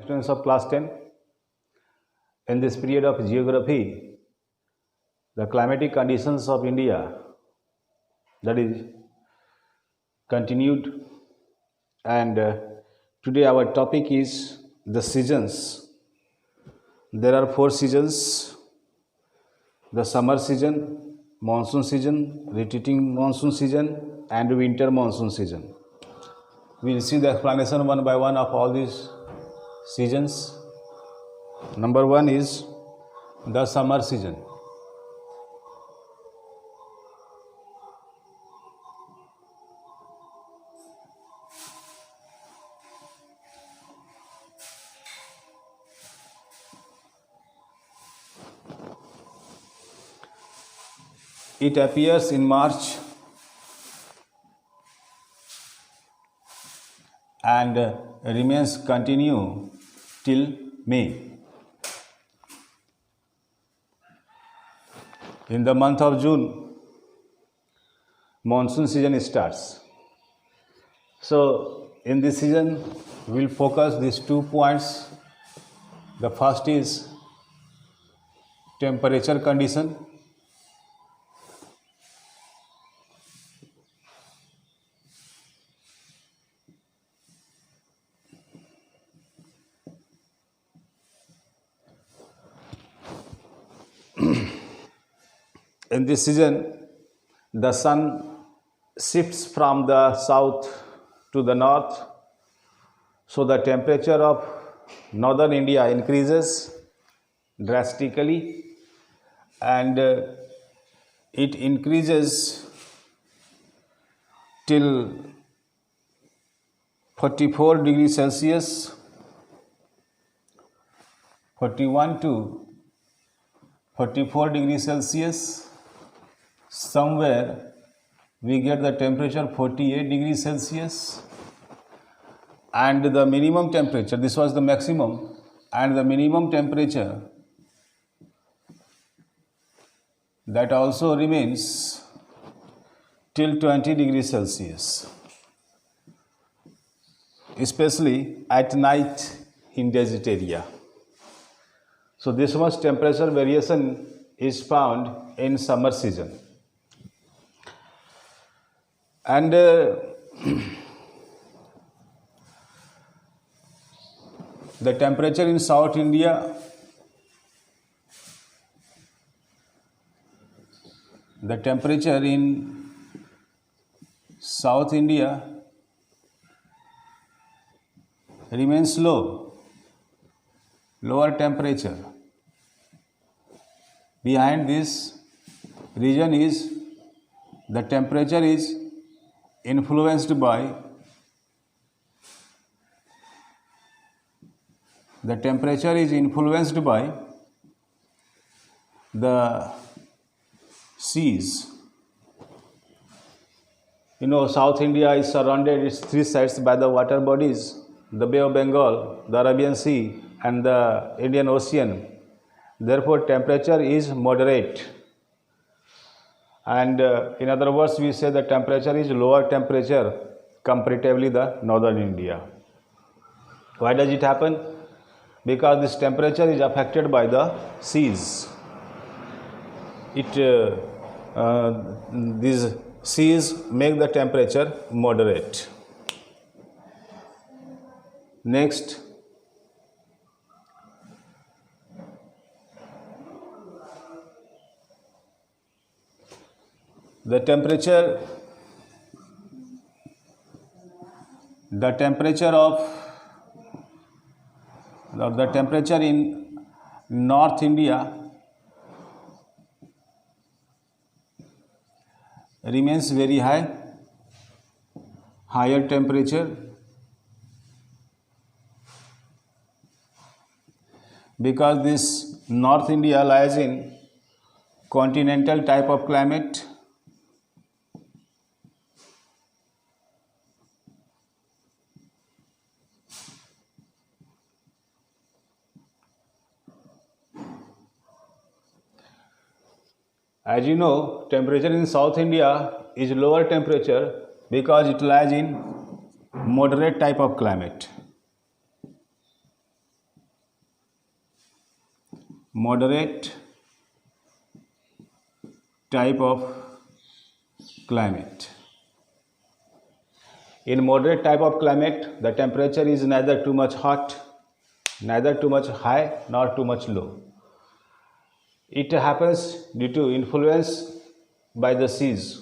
Students of class 10, in this period of geography, the climatic conditions of India, that is continued, and today our topic is the seasons. There are 4 seasons: the summer season, monsoon season, retreating monsoon season, and winter monsoon season. We will see the explanation one by one of all these seasons. Number 1 is the summer season. It appears in March and remains continue till May. In the month of June, monsoon season starts. So, in this season, we will focus these 2 points. The first is temperature condition. In this season, the sun shifts from the south to the north, so the temperature of northern India increases drastically, and it increases till 44 degrees Celsius, 41 to 44 degrees Celsius. Somewhere we get the temperature 48 degrees Celsius, and the minimum temperature, this was the maximum, and the minimum temperature that also remains till 20 degrees Celsius, especially at night in desert area. So this much temperature variation is found in summer season. And the temperature in South India, remains lower temperature. Behind this region is the temperature is influenced by the seas. You know, South India is surrounded its 3 sides by the water bodies: the Bay of Bengal, the Arabian Sea, and the Indian Ocean. Therefore, temperature is moderate. And in other words, we say the temperature is lower temperature comparatively the northern India. Why does it happen? Because this temperature is affected by the seas. These seas make the temperature moderate. Next, the temperature in North India remains very higher temperature, because this North India lies in continental type of climate. As you know, temperature in South India is lower temperature because it lies in moderate type of climate. moderate type of climate. In moderate type of climate, the temperature is neither too much hot, neither too much high, nor too much low. It happens due to influence by the seas.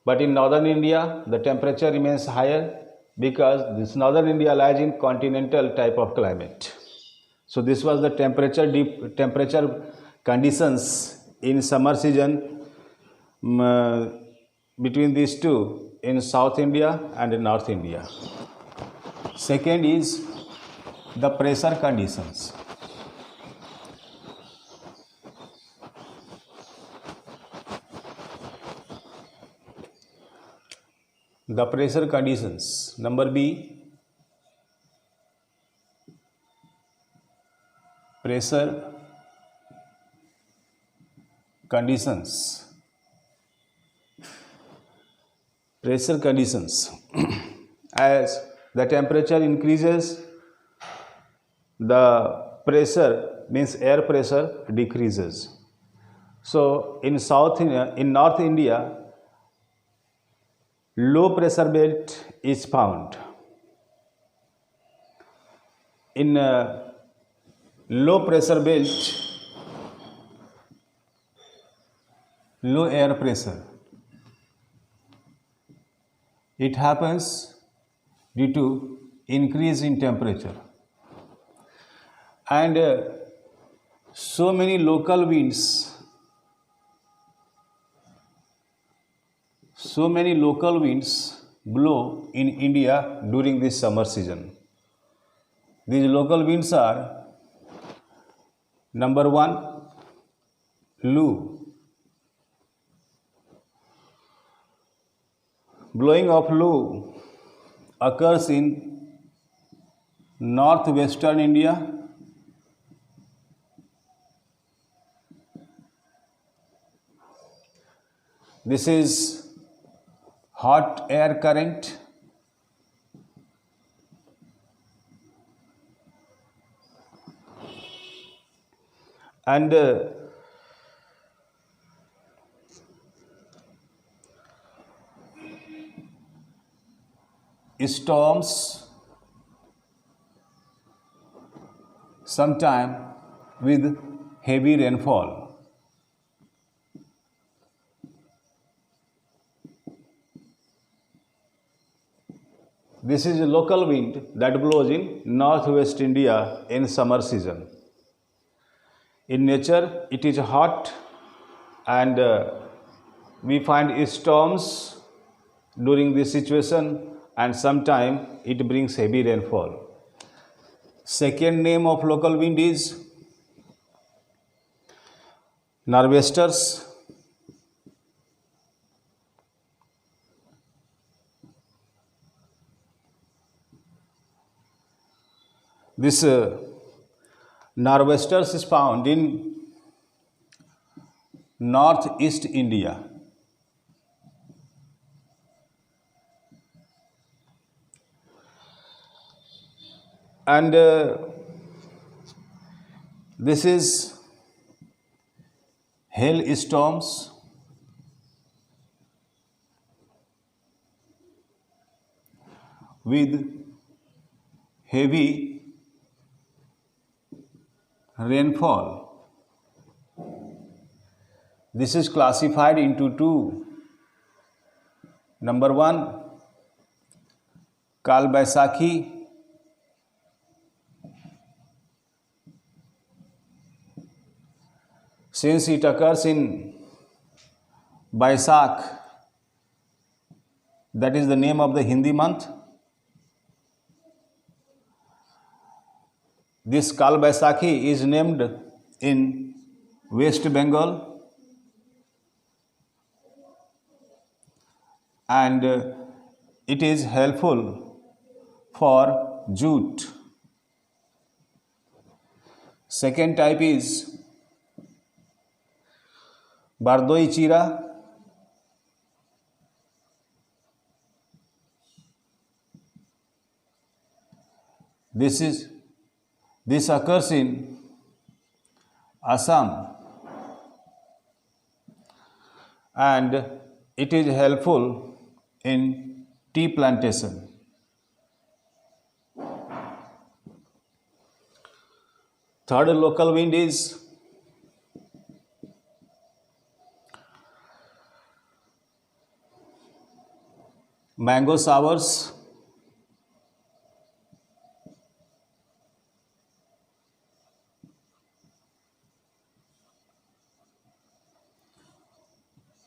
But in northern India, the temperature remains higher because this northern India lies in continental type of climate. So this was the temperature conditions in summer season between these two in South India and in North India. Second is the pressure conditions. The pressure conditions. Number B, pressure conditions. Pressure conditions. As the temperature increases, the pressure means air pressure decreases. So in North India, low pressure belt is found. In low pressure belt, low air pressure, it happens due to increase in temperature, and so many local winds blow in India during this summer season. These local winds are: number 1, Lu. Blowing of Lu occurs in northwestern India, this is hot air current, and storms sometime with heavy rainfall. This is a local wind that blows in northwest India in summer season. In nature, it is hot, and we find storms during this situation, and sometimes it brings heavy rainfall. Second name of local wind is nor'westers. This nor'westers is found in northeast India. And this is hailstorms, with heavy rainfall. This is classified into two. Number 1, Kal Baisakhi, since it occurs in Baisakh, that is the name of the Hindi month. This Kal Baisakhi is named in West Bengal, and it is helpful for jute. Second type is Bardoi Chira. This occurs in Assam, and it is helpful in tea plantation. Third local wind is mango showers.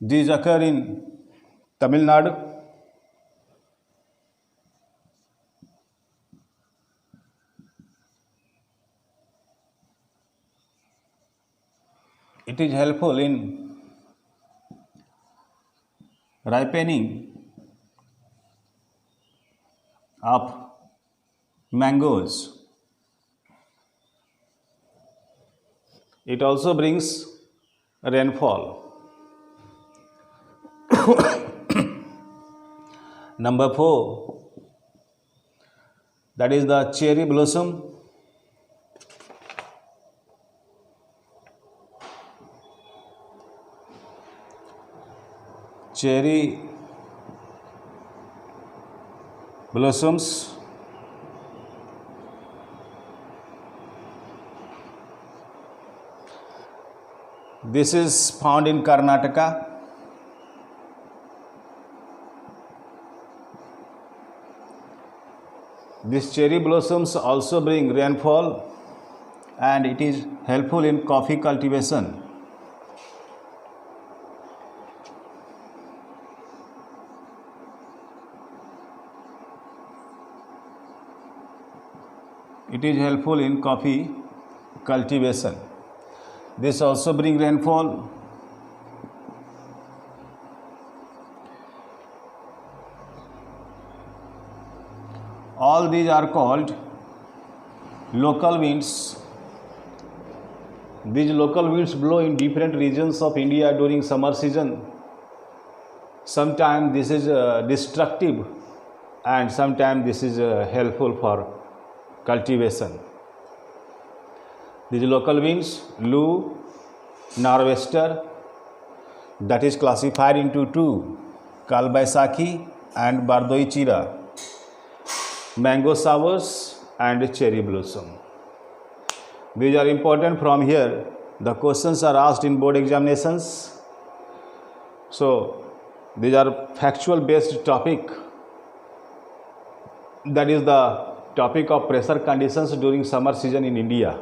These occur in Tamil Nadu. It is helpful in ripening of mangoes. It also brings rainfall. Number 4, that is the cherry blossom. Cherry blossoms this is found in Karnataka. These cherry blossoms also bring rainfall and it is helpful in coffee cultivation. It is helpful in coffee cultivation. This also bring rainfall. All these are called local winds. These local winds blow in different regions of India during summer season. Sometimes this is destructive and sometimes this is helpful for cultivation. These local winds, Loo, Nor'wester, that is classified into two, Kalbaisakhi and Bardoi Chira, mango showers and cherry blossom. These are important from here. The questions are asked in board examinations. So, these are factual based topic. That is the topic of pressure conditions during summer season in India.